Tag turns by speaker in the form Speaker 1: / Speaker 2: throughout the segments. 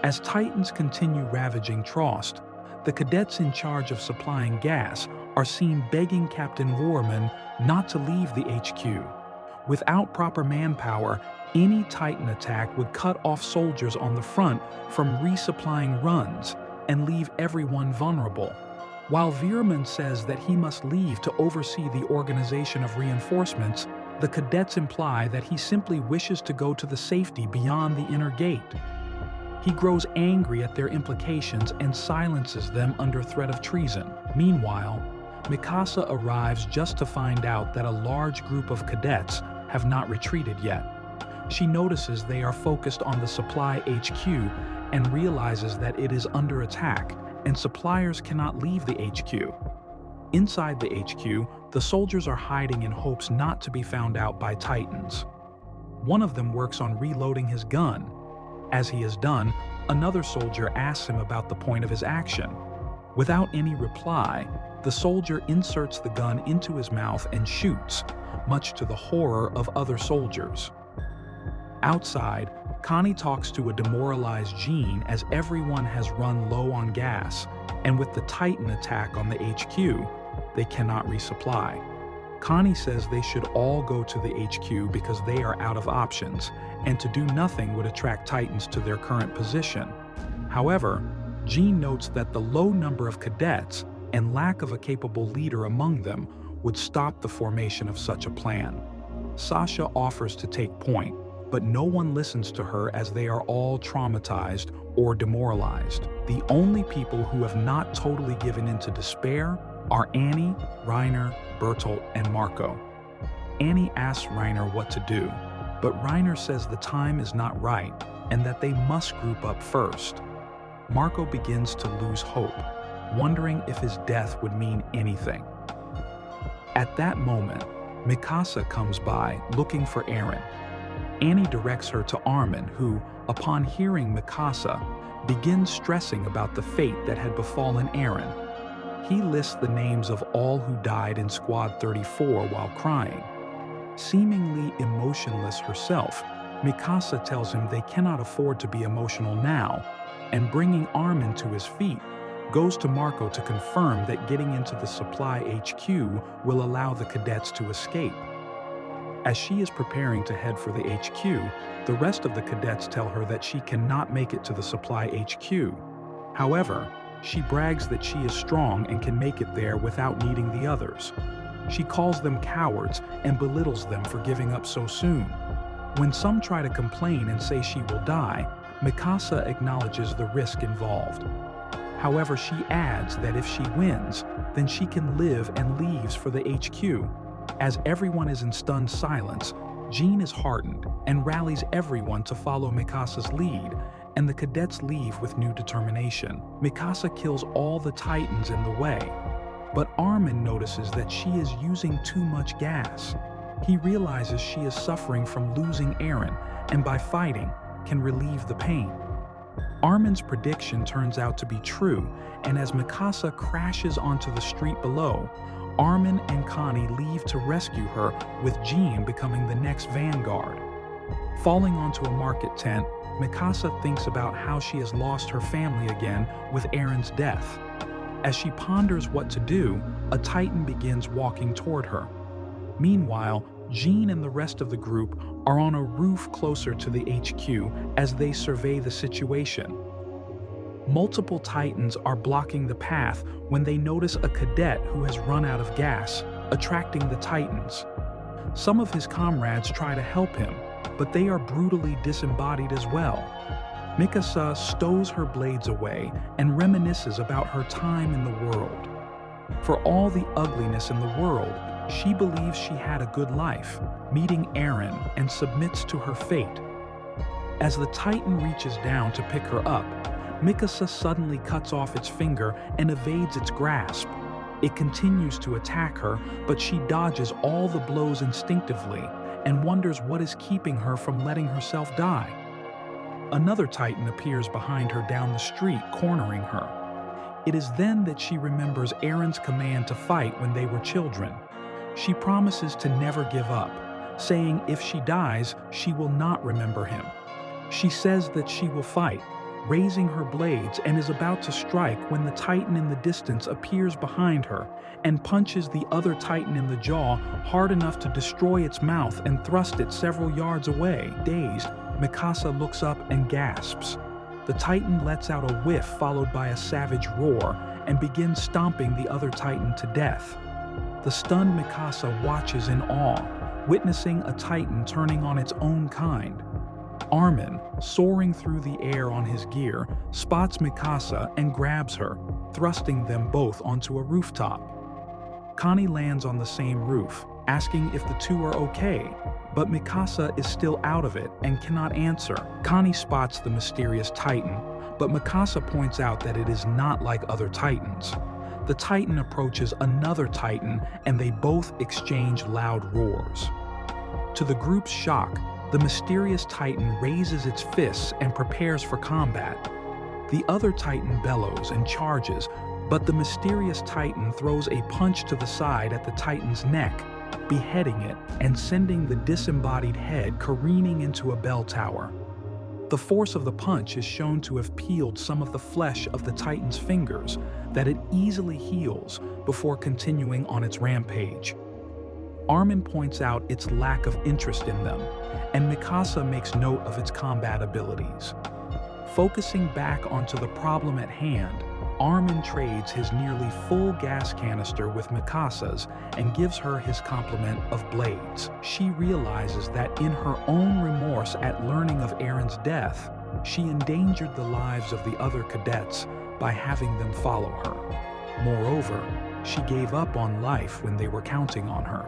Speaker 1: As Titans continue ravaging Trost, the cadets in charge of supplying gas are seen begging Captain Warman not to leave the HQ. Without proper manpower, any Titan attack would cut off soldiers on the front from resupplying runs and leave everyone vulnerable. While Veerman says that he must leave to oversee the organization of reinforcements, the cadets imply that he simply wishes to go to the safety beyond the inner gate. He grows angry at their implications and silences them under threat of treason. Meanwhile, Mikasa arrives just to find out that a large group of cadets have not retreated yet. She notices they are focused on the supply HQ and realizes that it is under attack and suppliers cannot leave the HQ. Inside the HQ, the soldiers are hiding in hopes not to be found out by Titans. One of them works on reloading his gun. As he is done, another soldier asks him about the point of his action. Without any reply, the soldier inserts the gun into his mouth and shoots, much to the horror of other soldiers. Outside, Connie talks to a demoralized Jean as everyone has run low on gas, and with the Titan attack on the HQ, they cannot resupply. Connie says they should all go to the HQ because they are out of options, and to do nothing would attract Titans to their current position. However, Jean notes that the low number of cadets and lack of a capable leader among them would stop the formation of such a plan. Sasha offers to take point, but no one listens to her as they are all traumatized or demoralized. The only people who have not totally given in to despair are Annie, Reiner, Bertolt, and Marco. Annie asks Reiner what to do, but Reiner says the time is not right and that they must group up first. Marco begins to lose hope, wondering if his death would mean anything. At that moment, Mikasa comes by looking for Eren. Annie directs her to Armin, who, upon hearing Mikasa, begins stressing about the fate that had befallen Eren. He lists the names of all who died in Squad 34 while crying. Seemingly emotionless herself, Mikasa tells him they cannot afford to be emotional now, and bringing Armin to his feet, goes to Marco to confirm that getting into the supply HQ will allow the cadets to escape. As she is preparing to head for the HQ, the rest of the cadets tell her that she cannot make it to the supply HQ. However, she brags that she is strong and can make it there without needing the others. She calls them cowards and belittles them for giving up so soon. When some try to complain and say she will die, Mikasa acknowledges the risk involved. However, she adds that if she wins, then she can live and leaves for the HQ. As everyone is in stunned silence, Jean is heartened and rallies everyone to follow Mikasa's lead, and the cadets leave with new determination. Mikasa kills all the Titans in the way, but Armin notices that she is using too much gas. He realizes she is suffering from losing Eren, and by fighting, can relieve the pain. Armin's prediction turns out to be true, and as Mikasa crashes onto the street below, Armin and Connie leave to rescue her, with Jean becoming the next vanguard. Falling onto a market tent, Mikasa thinks about how she has lost her family again with Eren's death. As she ponders what to do, a Titan begins walking toward her. Meanwhile, Jean and the rest of the group are on a roof closer to the HQ as they survey the situation. Multiple Titans are blocking the path when they notice a cadet who has run out of gas, attracting the Titans. Some of his comrades try to help him, but they are brutally disembodied as well. Mikasa stows her blades away and reminisces about her time in the world. For all the ugliness in the world, she believes she had a good life, meeting Eren, and submits to her fate. As the Titan reaches down to pick her up, Mikasa suddenly cuts off its finger and evades its grasp. It continues to attack her, but she dodges all the blows instinctively and wonders what is keeping her from letting herself die. Another Titan appears behind her down the street, cornering her. It is then that she remembers Eren's command to fight when they were children. She promises to never give up, saying if she dies, she will not remember him. She says that she will fight, raising her blades, and is about to strike when the Titan in the distance appears behind her and punches the other Titan in the jaw hard enough to destroy its mouth and thrust it several yards away. Dazed, Mikasa looks up and gasps. The Titan lets out a whiff followed by a savage roar and begins stomping the other Titan to death. The stunned Mikasa watches in awe, witnessing a Titan turning on its own kind. Armin, soaring through the air on his gear, spots Mikasa and grabs her, thrusting them both onto a rooftop. Connie lands on the same roof, asking if the two are okay, but Mikasa is still out of it and cannot answer. Connie spots the mysterious Titan, but Mikasa points out that it is not like other Titans. The Titan approaches another Titan and they both exchange loud roars. To the group's shock, the mysterious Titan raises its fists and prepares for combat. The other Titan bellows and charges, but the mysterious Titan throws a punch to the side at the Titan's neck, beheading it and sending the disembodied head careening into a bell tower. The force of the punch is shown to have peeled some of the flesh of the Titan's fingers that it easily heals before continuing on its rampage. Armin points out its lack of interest in them, and Mikasa makes note of its combat abilities. Focusing back onto the problem at hand, Armin trades his nearly full gas canister with Mikasa's and gives her his complement of blades. She realizes that in her own remorse at learning of Eren's death, she endangered the lives of the other cadets by having them follow her. Moreover, she gave up on life when they were counting on her.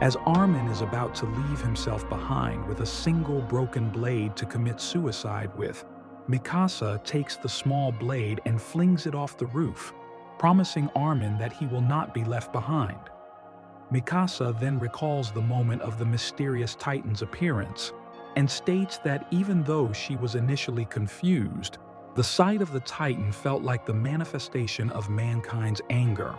Speaker 1: As Armin is about to leave himself behind with a single broken blade to commit suicide with, Mikasa takes the small blade and flings it off the roof, promising Armin that he will not be left behind. Mikasa then recalls the moment of the mysterious Titan's appearance and states that even though she was initially confused, the sight of the Titan felt like the manifestation of mankind's anger.